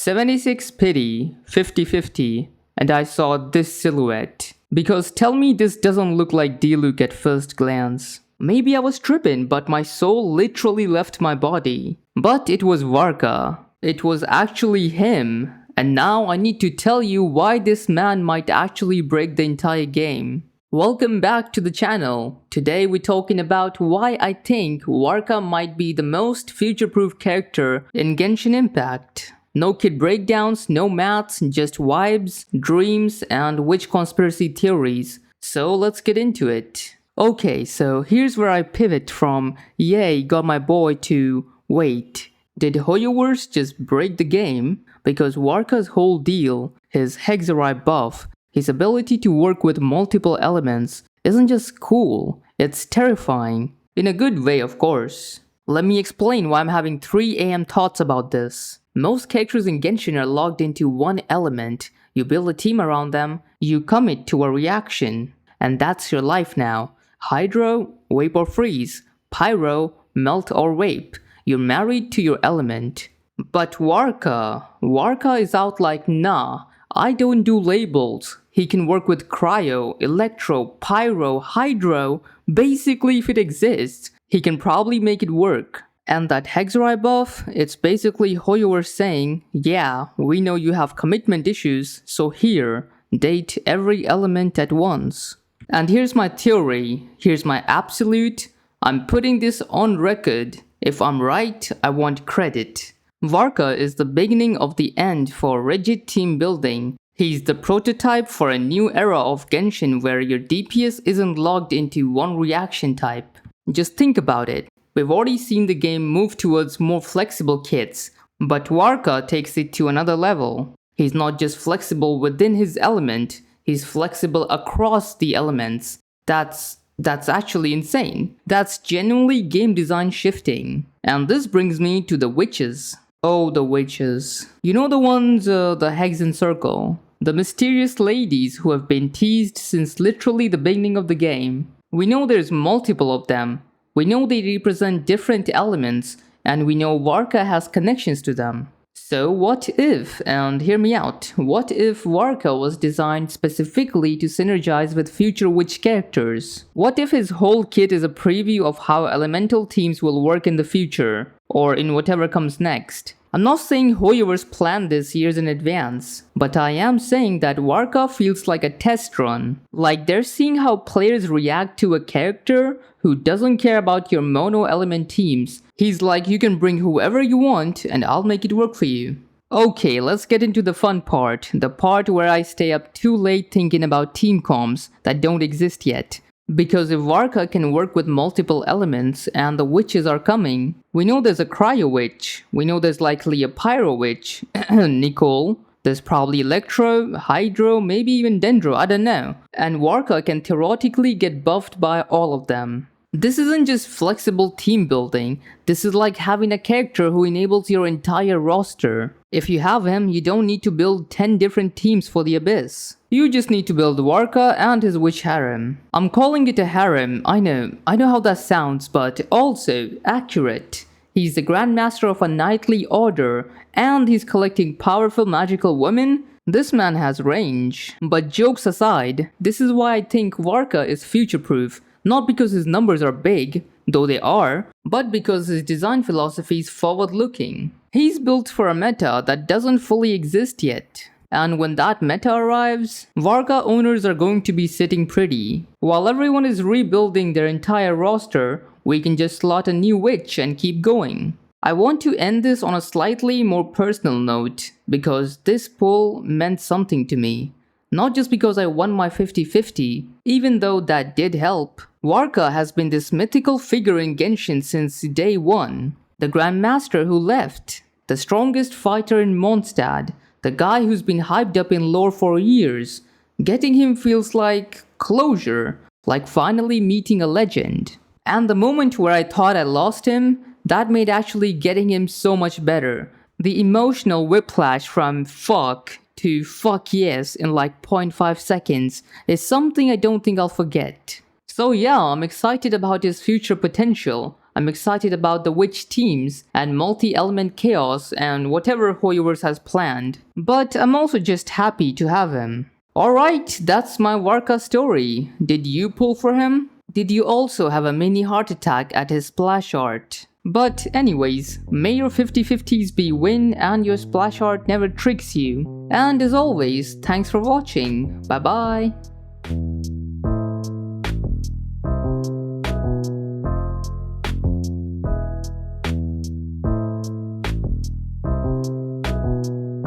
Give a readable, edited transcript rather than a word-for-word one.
76 pity, 50-50, and I saw this silhouette. Because tell me this doesn't look like Diluc at first glance. Maybe I was tripping, but my soul literally left my body. But it was Varka. It was actually him. And now I need to tell you why this man might actually break the entire game. Welcome back to the channel. Today we're talking about why I think Varka might be the most future-proof character in Genshin Impact. No kid breakdowns, no maths, just vibes, dreams, and witch conspiracy theories. So let's get into it. Okay, so here's where I pivot from yay, got my boy to wait. Did Hoyoverse just break the game? Because Varka's whole deal, his Hexenzirkel buff, his ability to work with multiple elements isn't just cool, it's terrifying. In a good way, of course. Let me explain why I'm having 3 AM thoughts about this. Most characters in Genshin are logged into one element. You build a team around them, you commit to a reaction. And that's your life now. Hydro, vape or freeze. Pyro, melt or vape. You're married to your element. But Varka is out like, nah, I don't do labels. He can work with cryo, electro, pyro, hydro. Basically, if it exists, he can probably make it work. And that Hexenzirkel buff, it's basically Hoyoverse saying, yeah, we know you have commitment issues, so here, date every element at once. And here's my theory, here's my absolute, I'm putting this on record. If I'm right, I want credit. Varka is the beginning of the end for rigid team building. He's the prototype for a new era of Genshin where your DPS isn't logged into one reaction type. Just think about it. We've already seen the game move towards more flexible kits, but Varka takes it to another level. He's not just flexible within his element, he's flexible across the elements. That's actually insane. That's genuinely game design shifting. And this brings me to the witches. Oh, the witches. You know the ones, the Hexenzirkel. The mysterious ladies who have been teased since literally the beginning of the game. We know there's multiple of them. We know they represent different elements, and we know Varka has connections to them. So what if, and hear me out, what if Varka was designed specifically to synergize with future witch characters? What if his whole kit is a preview of how elemental teams will work in the future, or in whatever comes next? I'm not saying Hoyoverse planned this years in advance, but I am saying that Varka feels like a test run. Like they're seeing how players react to a character who doesn't care about your mono element teams. He's like, you can bring whoever you want and I'll make it work for you. Okay, let's get into the fun part, the part where I stay up too late thinking about team comms that don't exist yet. Because if Varka can work with multiple elements and the witches are coming, we know there's a cryo witch, we know there's likely a pyro witch, Nicole, there's probably electro, hydro, maybe even dendro, I don't know. And Varka can theoretically get buffed by all of them. This isn't just flexible team building, this is like having a character who enables your entire roster. If you have him, you don't need to build 10 different teams for the Abyss. You just need to build Varka and his witch harem. I'm calling it a harem, I know how that sounds, but also accurate. He's the Grandmaster of a knightly order, and he's collecting powerful magical women. This man has range. But jokes aside, this is why I think Varka is future-proof. Not because his numbers are big, though they are, but because his design philosophy is forward-looking. He's built for a meta that doesn't fully exist yet. And when that meta arrives, Varka owners are going to be sitting pretty. While everyone is rebuilding their entire roster, we can just slot a new witch and keep going. I want to end this on a slightly more personal note, because this pull meant something to me. Not just because I won my 50-50, even though that did help. Varka has been this mythical figure in Genshin since day one. The Grandmaster who left, the strongest fighter in Mondstadt, the guy who's been hyped up in lore for years. Getting him feels like closure, like finally meeting a legend. And the moment where I thought I lost him, that made actually getting him so much better. The emotional whiplash from fuck to fuck yes in like 0.5 seconds is something I don't think I'll forget. So yeah, I'm excited about his future potential. I'm excited about the witch teams and multi-element chaos and whatever Hoyoverse has planned. But I'm also just happy to have him. Alright, that's my Varka story. Did you pull for him? Did you also have a mini heart attack at his splash art? But anyways, may your 50/50s be win and your splash art never tricks you. And as always, thanks for watching. Bye bye.